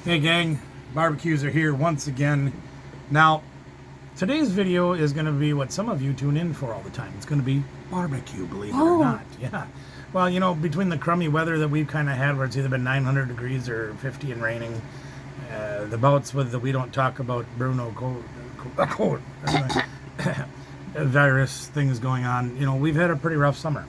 Hey gang, barbecues are here once again. Now, today's video is going to be what some of you tune in for all the time. It's going to be barbecue, believe it or not. Yeah. Well, you know, between the crummy weather that we've kind of had, where it's either been 900 degrees or 50 and raining, the bouts with the we don't talk about Bruno cold virus things going on, you know, we've had a pretty rough summer.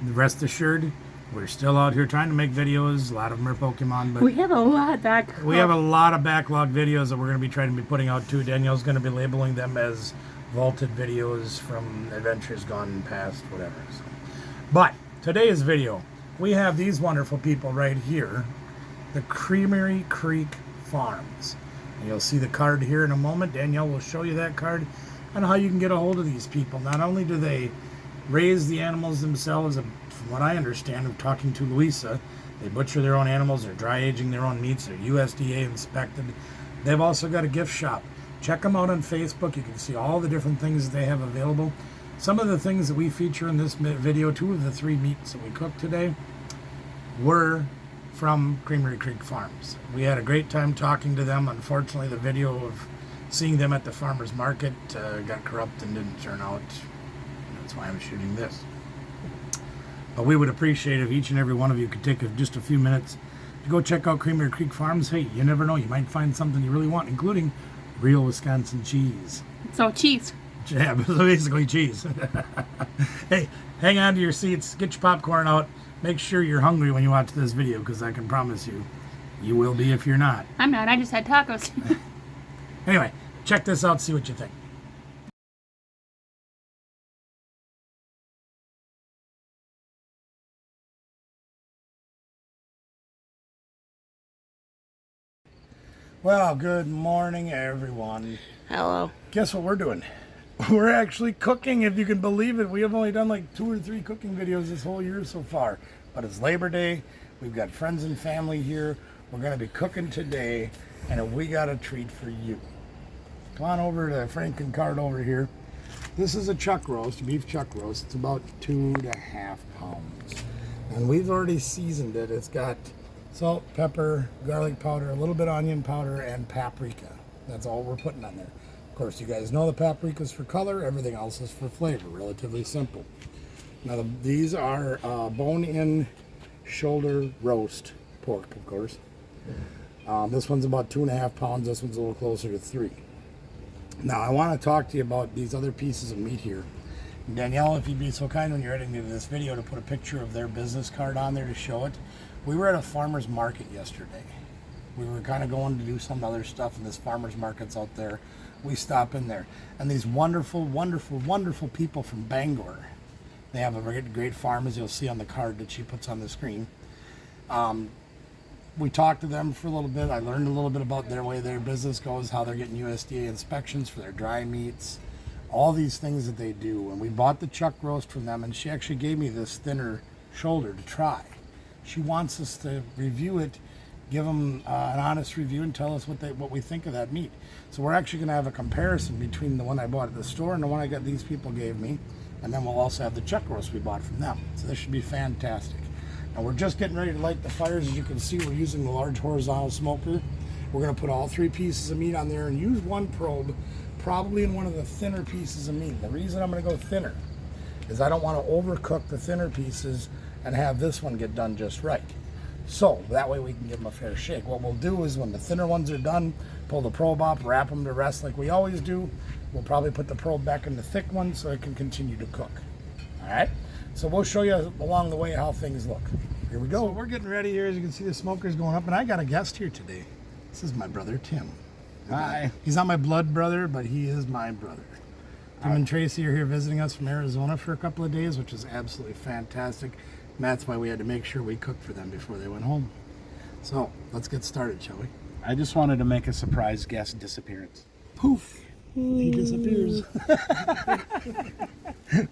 Rest assured, we're still out here trying to make videos. A lot of them are Pokemon, but we have a lot back. we have a lot of backlog videos that we're going to be trying to be putting out too. Danielle's going to be labeling them as vaulted videos from adventures gone past, whatever. So. But today's video, we have these wonderful people right here, the Creamery Creek Farms. And you'll see the card here in a moment. Danielle will show you that card and how you can get a hold of these people. Not only do they raise the animals themselves, from what I understand of talking to Louisa, they butcher their own animals, they're dry aging their own meats, they're USDA inspected. They've also got a gift shop. Check them out on Facebook. You can see all the different things that they have available. Some of the things that we feature in this video, 2 of the 3 meats that we cooked today, were from Creamery Creek Farms. We had a great time talking to them. Unfortunately, the video of seeing them at the farmer's market got corrupt and didn't turn out. That's why I'm shooting this. But we would appreciate if each and every one of you could take just a few minutes to go check out Creamery Creek Farms. Hey, you never know, you might find something you really want, including real Wisconsin cheese. So cheese. Yeah, basically cheese. Hey, hang on to your seats, get your popcorn out. Make sure you're hungry when you watch this video, because I can promise you, you will be if you're not. I'm not, I just had tacos. Anyway, check this out, see what you think. Well, good morning, everyone. Hello. Guess what we're doing? We're actually cooking, if you can believe it. We have only done like 2 or 3 cooking videos this whole year so far. But it's Labor Day. We've got friends and family here. We're going to be cooking today, and we got a treat for you. Come on over to Franken cart over here. This is a chuck roast, beef chuck roast. It's about 2.5 pounds. And we've already seasoned it. It's got salt, pepper, garlic powder, a little bit of onion powder, and paprika. That's all we're putting on there. Of course, you guys know the paprika's for color. Everything else is for flavor. Relatively simple. Now, these are bone-in shoulder roast pork, of course. This one's about 2.5 pounds. This one's a little closer to 3. Now, I want to talk to you about these other pieces of meat here. Danielle, if you'd be so kind when you're editing this video to put a picture of their business card on there to show it. We were at a farmer's market yesterday. We were kind of going to do some other stuff, and this farmer's market's out there. We stop in there, and these wonderful, wonderful, wonderful people from Bangor. They have a great farm, as you'll see on the card that she puts on the screen. We talked to them for a little bit. I learned a little bit about their way their business goes, how they're getting USDA inspections for their dry meats, all these things that they do. And we bought the chuck roast from them, and she actually gave me this thinner shoulder to try. She wants us to review it, give them an honest review, and tell us what we think of that meat. So we're actually going to have a comparison between the one I bought at the store and the one these people gave me, and then we'll also have the chuck roast we bought from them. So this should be fantastic. Now we're just getting ready to light the fires. As you can see, we're using the large horizontal smoker. We're going to put all 3 pieces of meat on there and use one probe, probably in one of the thinner pieces of meat. The reason I'm going to go thinner is I don't want to overcook the thinner pieces and have this one get done just right. So that way we can give them a fair shake. What we'll do is when the thinner ones are done, pull the probe off, wrap them to rest like we always do. We'll probably put the probe back in the thick one so it can continue to cook. All right? So we'll show you along the way how things look. Here we go. So we're getting ready here. As you can see, the smoker's going up, and I got a guest here today. This is my brother, Tim. Hi. He's not my blood brother, but he is my brother. Tim and Tracy are here visiting us from Arizona for a couple of days, which is absolutely fantastic. And that's why we had to make sure we cooked for them before they went home. So let's get started, shall we? I just wanted to make a surprise guest disappearance. Poof! He disappears.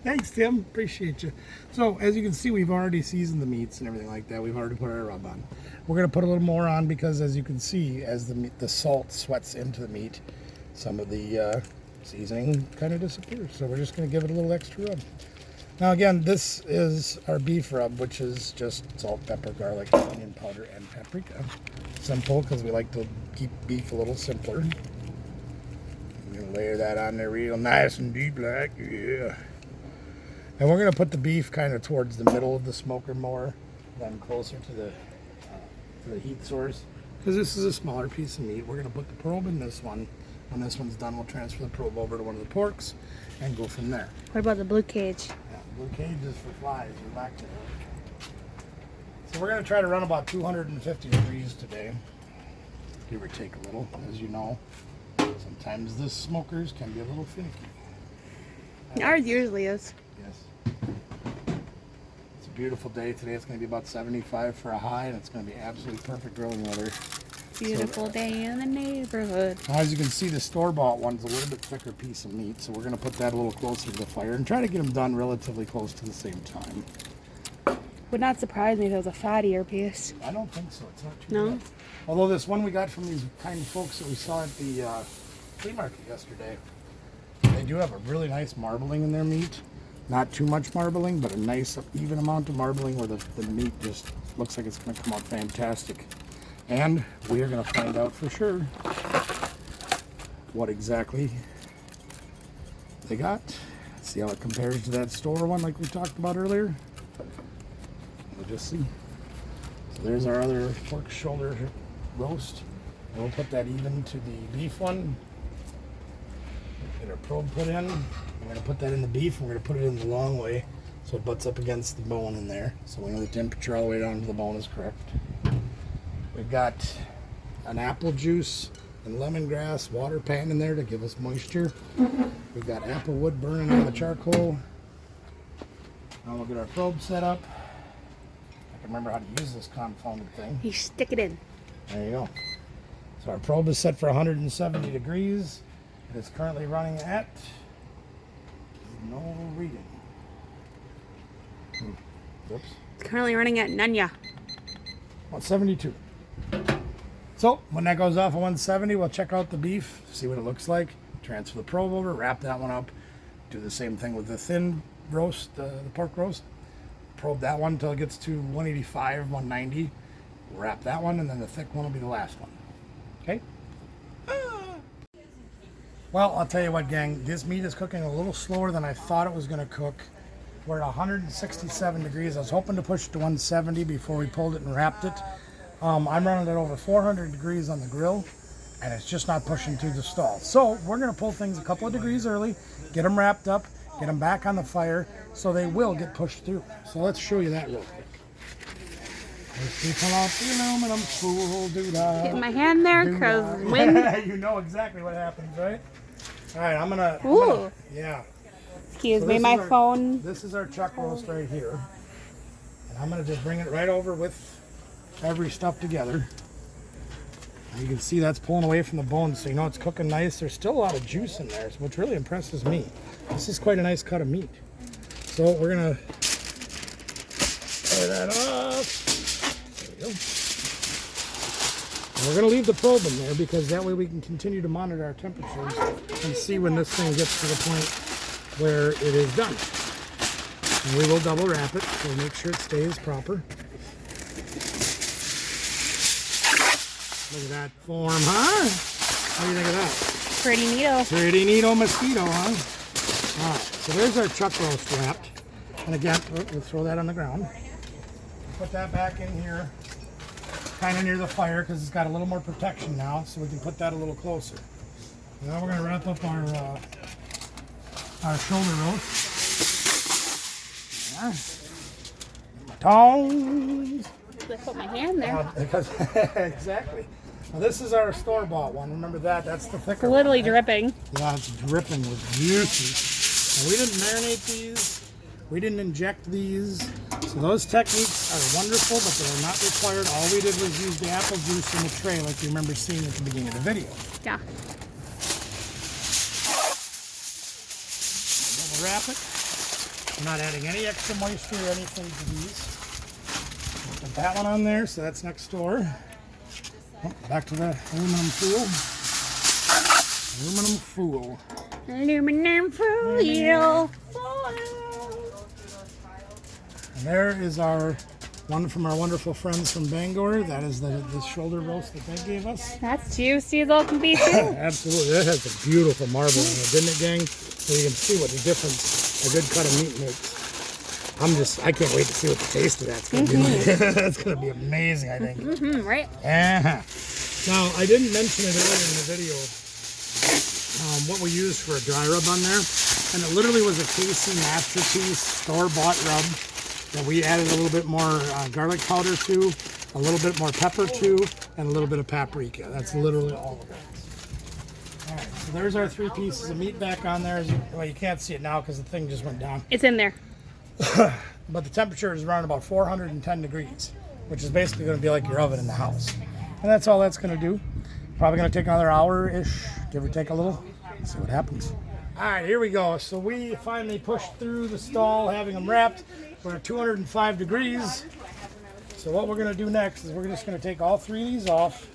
Thanks, Tim. Appreciate you. So, as you can see, we've already seasoned the meats and everything like that. We've already put our rub on. We're going to put a little more on because, as you can see, as the salt sweats into the meat, some of the seasoning kind of disappears. So we're just going to give it a little extra rub. Now again, this is our beef rub, which is just salt, pepper, garlic, onion powder, and paprika. Simple, because we like to keep beef a little simpler. I'm gonna layer that on there real nice and deep like, yeah. And we're gonna put the beef kind of towards the middle of the smoker more than closer to the heat source. Because this is a smaller piece of meat. We're gonna put the probe in this one. When this one's done, we'll transfer the probe over to one of the porks and go from there. What about the blue cage? Yeah, blue cage is for flies. We're back to that. So we're going to try to run about 250 degrees today. Give or take a little, as you know. Sometimes the smokers can be a little finicky. Ours usually is. Yes. It's a beautiful day today. It's going to be about 75 for a high, and it's going to be absolutely perfect grilling weather. Beautiful day in the neighborhood. As you can see, the store-bought one's a little bit thicker piece of meat, so we're going to put that a little closer to the fire and try to get them done relatively close to the same time. Would not surprise me if it was a fattier piece. I don't think so. It's not too No? bad. Although this one we got from these kind folks that we saw at the flea market yesterday, they do have a really nice marbling in their meat. Not too much marbling, but a nice even amount of marbling where the meat just looks like it's going to come out fantastic. And we are going to find out for sure what exactly they got. See how it compares to that store one like we talked about earlier. We'll just see. So there's our other pork shoulder roast. And we'll put that even to the beef one. Get our probe put in. We're going to put that in the beef and we're going to put it in the long way so it butts up against the bone in there. So we know the temperature all the way down to the bone is correct. We've got an apple juice and lemongrass water pan in there to give us moisture. We've got apple wood burning on the charcoal. Now we'll get our probe set up. I can remember how to use this confounded thing. You stick it in. There you go. So our probe is set for 170 degrees. It is currently running at no reading. Oops. It's currently running at Nunya. 172. So when that goes off at 170, we'll check out the beef, see what it looks like, transfer the probe over, wrap that one up, do the same thing with the thin roast, the pork roast, probe that one until it gets to 185, 190, wrap that one, and then the thick one will be the last one. Okay? Well, I'll tell you what, gang, this meat is cooking a little slower than I thought it was going to cook. We're at 167 degrees. I was hoping to push it to 170 before we pulled it and wrapped it. I'm running it over 400 degrees on the grill, and it's just not pushing through the stall. So we're going to pull things a couple of degrees early, get them wrapped up, get them back on the fire, so they will get pushed through. So let's show you that real quick. Let's pull out the aluminum foil, doo-dah. Get my hand there, because wind. You know exactly what happens, right? All right, I'm gonna yeah. Excuse So me, this my is our- phone. This is our chuck roast right here. And I'm going to just bring it right over with every stuff together. And you can see that's pulling away from the bone, so you know it's cooking nice. There's still a lot of juice in there, which really impresses me. This is quite a nice cut of meat. So we're going to tear that off. There we go. And we're going to leave the probe in there because that way we can continue to monitor our temperatures and see when this thing gets to the point where it is done. And we will double wrap it so make sure it stays proper. Look at that form, huh? What do you think of that? Pretty neato. Pretty neato mosquito, huh? Alright, so there's our chuck roast wrapped. And again, we'll throw that on the ground. Put that back in here, kind of near the fire because it's got a little more protection now, so we can put that a little closer. Now we're going to wrap up our shoulder roast. Yeah. My tongs. I put my hand there. Because exactly. Now this is our store-bought one. Remember that? That's the thicker It's literally one, right? dripping. Yeah, it's dripping with juicy. And we didn't marinate these. We didn't inject these. So those techniques are wonderful, but they are not required. All we did was use the apple juice in the tray like you remember seeing at the beginning of the video. Yeah. We'll wrap it. I'm not adding any extra moisture or anything to these. Put that one on there, so that's next door. Oh, back to the aluminum foil. Aluminum foil. Aluminum foil. And there is our one from our wonderful friends from Bangor. That is the shoulder roast that they gave us. That's juicy as all can be, too. Absolutely. That has a beautiful marble in it, didn't it, gang? So you can see what the difference a good cut of meat makes. I can't wait to see what the taste of that's going to be like. That's going to be amazing, I think. Right? Uh-huh. Now, I didn't mention it earlier in the video, what we used for a dry rub on there. And it literally was a KC Masterpiece store-bought rub that we added a little bit more garlic powder to, a little bit more pepper to, and a little bit of paprika. That's literally all of it. All right, so there's our 3 pieces of meat back on there. Well, you can't see it now because the thing just went down. It's in there. But the temperature is around about 410 degrees, which is basically going to be like your oven in the house. And that's all that's going to do. Probably going to take another hour-ish, give or take a little. See what happens. All right, here we go. So we finally pushed through the stall, having them wrapped. We're at 205 degrees. So what we're going to do next is we're just going to take all 3 of these off.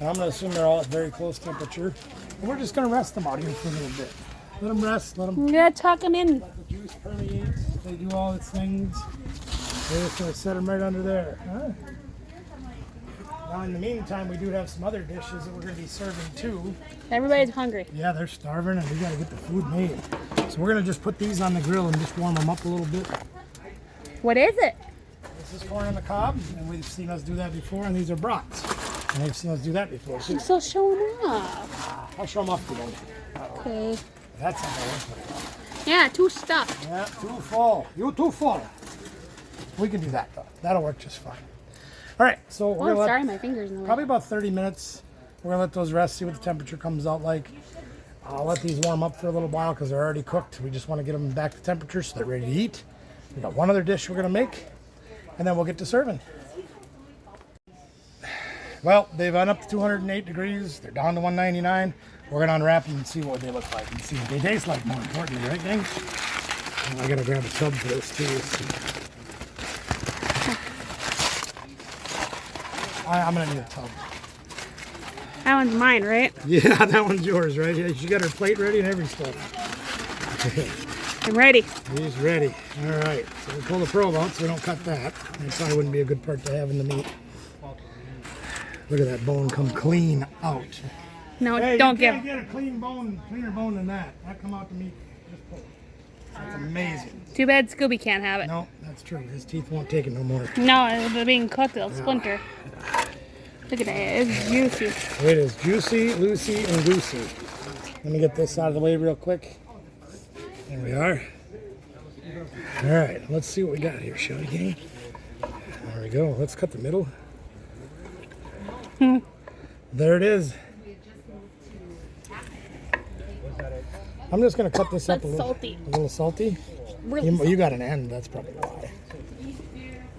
And I'm going to assume they're all at very close temperature. And we're just going to rest them out here for a little bit. Let them rest, let them... Yeah, tuck them in. Let the juice permeate. They do all its things. We're just going to set them right under there. Huh? Now, in the meantime, we do have some other dishes that we're going to be serving too. Everybody's hungry. Yeah, they're starving and we got to get the food made. So we're going to just put these on the grill and just warm them up a little bit. What is it? This is corn on the cob, and we've seen us do that before, and these are brats. And they've seen us do that before too. So show them off. I'll show them off to them. Okay. That's not going to work. Yeah, too stuffed. Yeah, too full. You too full. We can do that though. That'll work just fine. All right, so we're Oh, gonna sorry, my finger's in the way. probably about 30 minutes. We're gonna let those rest, see what the temperature comes out like. I'll let these warm up for a little while because they're already cooked. We just want to get them back to temperature so they're ready to eat. We got one other dish we're gonna make, and then we'll get to serving. Well, they've gone up to 208 degrees. They're down to 199. We're gonna unwrap them and see what they look like and see what they taste like. More importantly, right, gang? And I gotta grab a tub for this too. I'm gonna need a tub. That one's mine, right? Yeah, that one's yours, right? Yeah, she got her plate ready and every stuff. I'm ready. He's ready. All right, so we pull the probe out so we don't cut that. That probably wouldn't be a good part to have in the meat. Look at that bone come clean out. No, Hey, don't you give. can't get a cleaner bone than that. That come out the meat. Just pull it. That's amazing. Too bad Scooby can't have it. No, that's true. His teeth won't take it no more. No, it's being cooked, it'll splinter. Look at that, it's juicy. It is juicy, loosey, and goosey. Let me get this out of the way real quick. There we are. All right, let's see what we got here, shall we, gang? There we go. Let's cut the middle. There it is. I'm just going to cut this up That's a little. salty. A little salty? Really You got an end, that's probably why.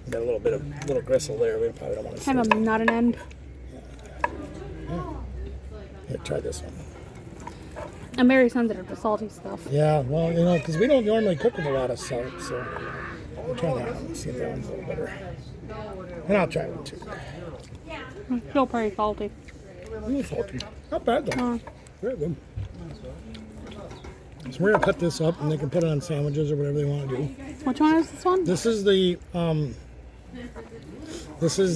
Got a little gristle there. We probably don't want to see kind it. of not an end. Here, try this one. I'm very sensitive to salty stuff. Yeah, well, you know, because we don't normally cook with a lot of salt, so I'll try that one. See if that one's a little better. And I'll try one too. It's still pretty salty. A little salty. Not bad though. Oh. Very good. So we're gonna cut this up, and they can put it on sandwiches or whatever they want to do. Which one is this one? This is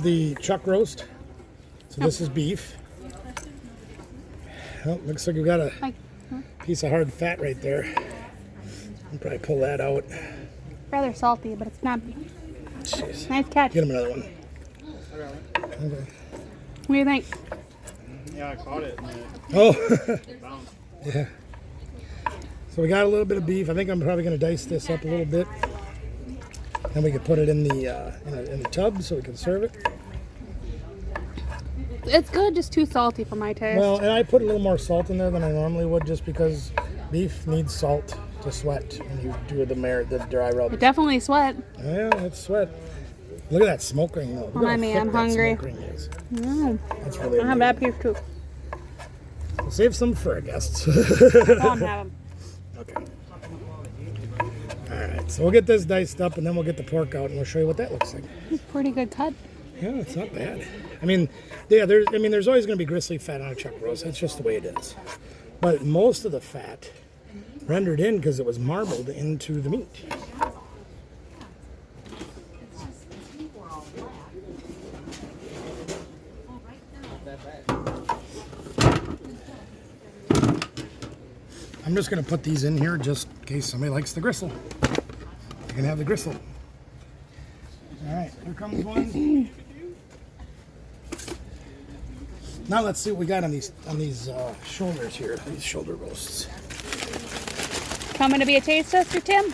the chuck roast. So this is beef. Well, looks like we've got a piece of hard fat right there. I'll probably pull that out. Rather salty, but it's not beef. Jeez. Nice catch. Get him another one. Okay. What do you think? Yeah, I caught it. Oh, yeah. So we got a little bit of beef. I think I'm probably going to dice this up a little bit, and we can put it in the tub so we can serve it. It's good, just too salty for my taste. Well, and I put a little more salt in there than I normally would, just because beef needs salt to sweat when you do the dry rub. It definitely sweat. Yeah, it's sweat. Look at that smoke ring though. Look Oh, how man, thick I'm that hungry. smoke ring is. That's I really have that piece too. We'll save some for our guests. Don't have them. Okay. All right, so we'll get this diced up, and then we'll get the pork out, and we'll show you what that looks like. Pretty good cut. Yeah, it's not bad. I mean, yeah, there's always going to be gristly fat on a chuck roast. That's just the way it is. But most of the fat rendered in because it was marbled into the meat. I'm just going to put these in here just in case somebody likes the gristle. You can have the gristle. All right, here comes one. Now let's see what we got on these shoulders here. These shoulder roasts. Coming to be a taste tester, Tim?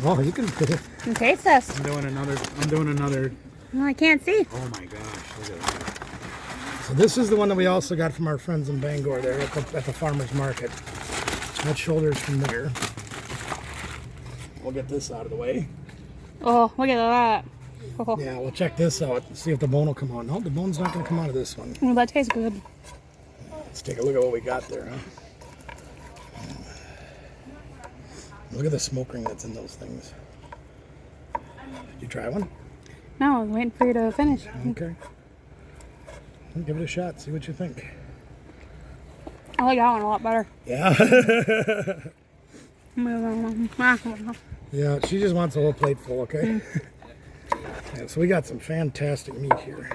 Oh, you can. Some taste test. I'm doing another. Oh, I can't see. Oh my gosh, look at that. So this is the one that we also got from our friends in Bangor there at the farmer's market. That shoulder's from there. We'll get this out of the way. Oh, look at that. Oh, Yeah, we'll check this out. See if the bone will come out. No, the bone's not going to come out of this one. oh, that tastes good. Let's take a look at what we got there, huh? Look at the smoke ring that's in those things. Did you try one? No, I was waiting for you to finish. Okay. Well, give it a shot. See what you think. I like that one a lot better. Yeah. Yeah, she just wants a whole plate full, okay? Yeah, so we got some fantastic meat here.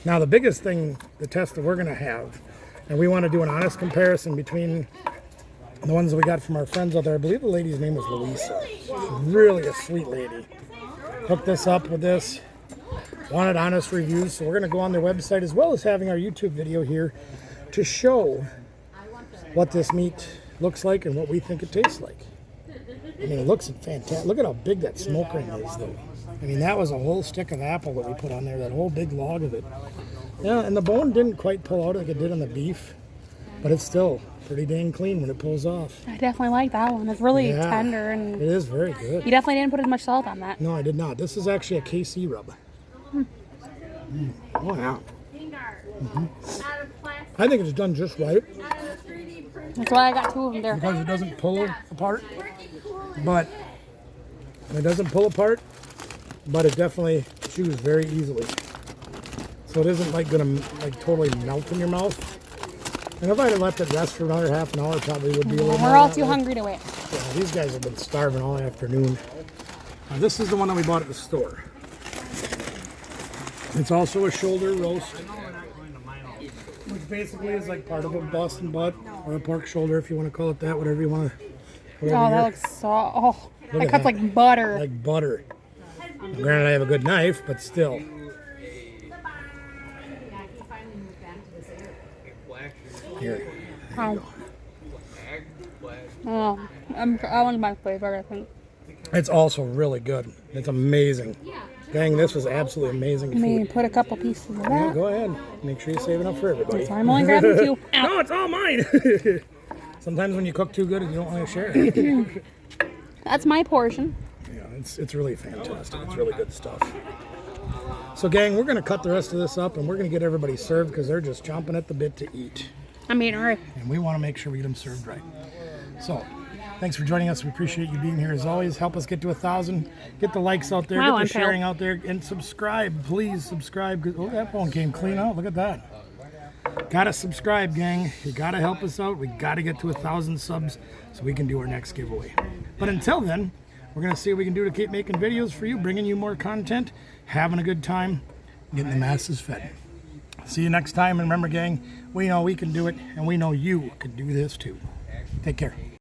Now the biggest thing, the test that we're going to have, and we want to do an honest comparison between the ones that we got from our friends out there. I believe the lady's name was Louisa. She's really a sweet lady. Hooked this up with this. Wanted honest reviews, so we're going to go on their website as well as having our YouTube video here to show what this meat looks like and what we think it tastes like. I mean, it looks fantastic. Look at how big that smoke ring is, though. I mean, that was a whole stick of apple that we put on there, that whole big log of it. Yeah, and the bone didn't quite pull out like it did on the beef, but it's still pretty dang clean when it pulls off. I definitely like that one. It's really Yeah, tender, and it is very good. you definitely didn't put as much salt on that. No, I did not. This is actually a KC rub. Oh, yeah. I think it's done just right That's why I got two of them there. because it doesn't pull apart. But it doesn't pull apart, but it definitely chews very easily. So it isn't like gonna like totally melt in your mouth. And if I had left it rest for another half an hour, it probably would be a little more We're all that too way. hungry to wait. Yeah, these guys have been starving all afternoon. This is the one that we bought at the store. It's also a shoulder roast, which basically is like part of a Boston butt or a pork shoulder, if you want to call it that, whatever you want to put over Oh, that here. looks so. Oh, Look that at cuts that. like butter. Like butter. Now, granted, I have a good knife, but still. Here. Oh, that one's my favorite, I think. It's also really good. It's amazing. Dang, this was absolutely amazing I mean, food. put a couple pieces of Yeah, that. go ahead. Make sure you save enough for everybody. I'm only grabbing two. Ow. No, it's all mine. Sometimes when you cook too good, you don't want to share it. That's my portion. Yeah, it's really fantastic. It's really good stuff. So, gang, we're going to cut the rest of this up, and we're going to get everybody served because they're just chomping at the bit to eat. I mean, all right. And we want to make sure we get them served right. So, thanks for joining us. We appreciate you being here as always. Help us get to 1,000. Get the likes out there. Wow, get the I'm sharing out there. And subscribe. Please subscribe. Oh, that one came clean out. Look at that. Gotta subscribe, gang. You gotta help us out. We gotta get to 1,000 subs so we can do our next giveaway. But until then, we're gonna see what we can do to keep making videos for you, bringing you more content, having a good time, getting the masses fed. See you next time. And remember, gang, we know we can do it, and we know you can do this too. Take care.